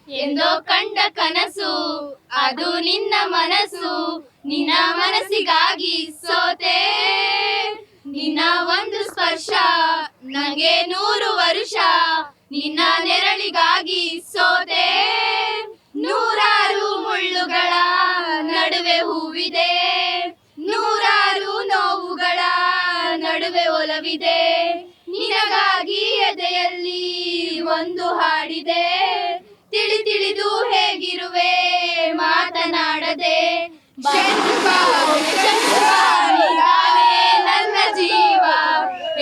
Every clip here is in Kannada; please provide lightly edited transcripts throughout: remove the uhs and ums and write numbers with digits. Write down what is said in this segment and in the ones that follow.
ಎಂದೋ ಕಂಡ ಕನಸು ಅದು ನಿನ್ನ ಮನಸ್ಸು, ನಿನ್ನ ಮನಸ್ಸಿಗಾಗಿ ಸೋತೆ. ನಿನ್ನ ಒಂದು ಸ್ಪರ್ಶ ನಂಗೆ 100 ವರುಷ, ನಿನ್ನ ನೆರಳಿಗಾಗಿ ಸೋತೆ. 100 ಮುಳ್ಳುಗಳ ನಡುವೆ ಹೂವಿದೆ, 100 ನೋವುಗಳ ನಡುವೆ ಒಲವಿದೆ. ನಿನಗಾಗಿ ಎದೆಯಲ್ಲಿ ಒಂದು ಹಾಡಿದೆ, ತಿಳಿದು ಹೇಗಿರುವೆ ಮಾತನಾಡದೆ. ನನ್ನ ಜೀವ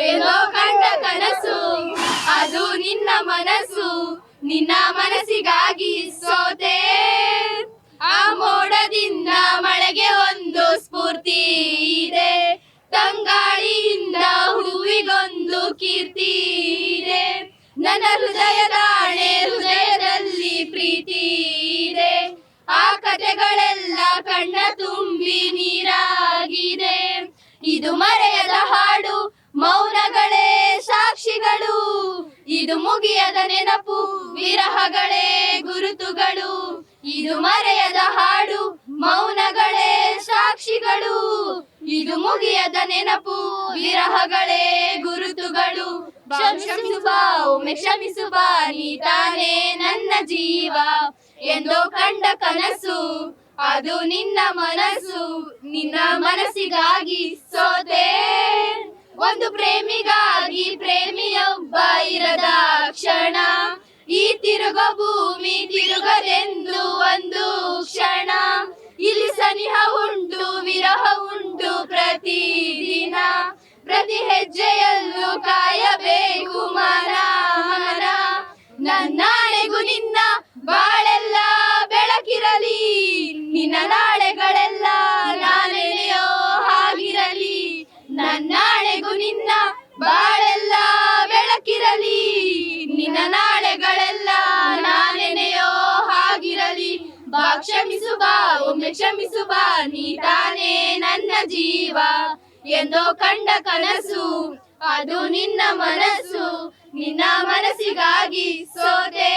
ಏನೋ ಕಂಡ ಕನಸು ಅದು ನಿನ್ನ ಮನಸ್ಸು, ನಿನ್ನ ಮನಸ್ಸಿಗಾಗಿ ಸೋತೆ. ಆ ಮೋಡದಿಂದ ಮಳೆಗೆ ಒಂದು ಸ್ಫೂರ್ತಿ ಇದೆ, ತಂಗಾಳಿಯಿಂದ ಹೂವಿಗೊಂದು ಕೀರ್ತಿ ಇದೆ. ನನ್ನ ಹೃದಯದಾಣೆ ಹೃದಯದಲ್ಲಿ ಪ್ರೀತಿ ಇದೆ, ಆ ಕಥೆಗಳೆಲ್ಲ ಕಣ್ಣ ತುಂಬಿ ನೀರಾಗಿದೆ. ಇದು ಮರೆಯದ ಹಾಡು, ಮೌನಗಳೇ ಸಾಕ್ಷಿಗಳು, ಇದು ಮುಗಿಯದ ನೆನಪು, ವಿರಹಗಳೇ ಗುರುತುಗಳು. ಇದು ಮರೆಯದ ಹಾಡು, ಮೌನಗಳೇ ಸಾಕ್ಷಿಗಳು, ಇದು ಮುಗಿಯದ ನೆನಪು, ವಿರಹಗಳೇ ಗುರುತುಗಳು. ಕ್ಷಮಿಸು ಬಾ ಒಮ್ಮೆ ಕ್ಷಮಿಸು ಬಾ, ನೀ ತಾನೇ ನನ್ನ ಜೀವ. ಎಂದೋ ಕಂಡ ಕನಸು ಅದು ನಿನ್ನ ಮನಸ್ಸು, ನಿನ್ನ ಮನಸ್ಸಿಗಾಗಿ ಸೋತೆ. ಒಂದು ಪ್ರೇಮಿಗಾಗಿ ಪ್ರೇಮಿಯೊಬ್ಬ ಇರದ ಕ್ಷಣ, ಈ ತಿರುಗೋ ಭೂಮಿ ತಿರುಗದೆಂದು ಒಂದು ಕ್ಷಣ. ಇಲ್ಲಿ ಸನಿಹ ಉಂಟು ವಿರಹ ಉಂಟು ಪ್ರತಿದಿನ, ಪ್ರತಿ ಹೆಜ್ಜೆಯಲ್ಲೂ ಕಾಯಬೇಕು ಮನ. ನನ್ನಾಳೆಗೂ ನಿನ್ನ ಬಾಳೆಲ್ಲ ಬೆಳಕಿರಲಿ, ನಿನ್ನ ನಾಳೆಗಳೆಲ್ಲ ನಾನೆನೆಯೋ ಹಾಗಿರಲಿ. ನನ್ನಾಳೆಗೂ ನಿನ್ನ ಬಾಳೆಲ್ಲ ಬೆಳಕಿರಲಿ, ನಿನ್ನ ನಾಳೆಗಳೆಲ್ಲ ನಾನೆನೆಯೋ ಹಾಗಿರಲಿ. ಬಾ ಕ್ಷಮಿಸು ಬಾ ಒಮ್ಮೆ ಕ್ಷಮಿಸು ಬಾ, ನೀ ತಾನೇ ನನ್ನ ಜೀವ. ಎಂದೋ ಕಂಡ ಕನಸು ಅದು ನಿನ್ನ ಮನಸ್ಸು, ನಿನ್ನ ಮನಸ್ಸಿಗಾಗಿ ಸೋತೆ.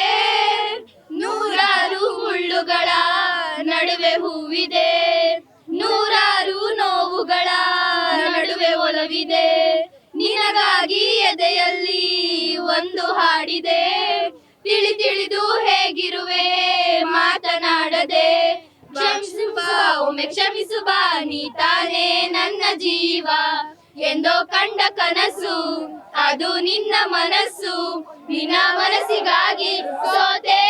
100 ಮುಳ್ಳುಗಳ ನಡುವೆ ಹೂವಿದೆ, 100 ನೋವುಗಳ ನಡುವೆ ಒಲವಿದೆ. ನಿನಗಾಗಿ ಎದೆಯಲ್ಲಿ ಒಂದು ಹಾಡಿದೆ, ತಿಳಿದು ಹೇಗಿರುವೆ ಮಾತನಾಡದೆ. ಕ್ಷಮಿಸು ಬಾ ಒಮ್ಮೆ ಕ್ಷಮಿಸು ಬಾ, ನೀ ತಾನೇ ನನ್ನ ಜೀವ. ಎಂದೋ ಕಂಡ ಕನಸು ಅದು ನಿನ್ನ ಮನಸ್ಸು, ನಿನ್ನ ಮನಸ್ಸಿಗಾಗಿ ಸೋತೆ.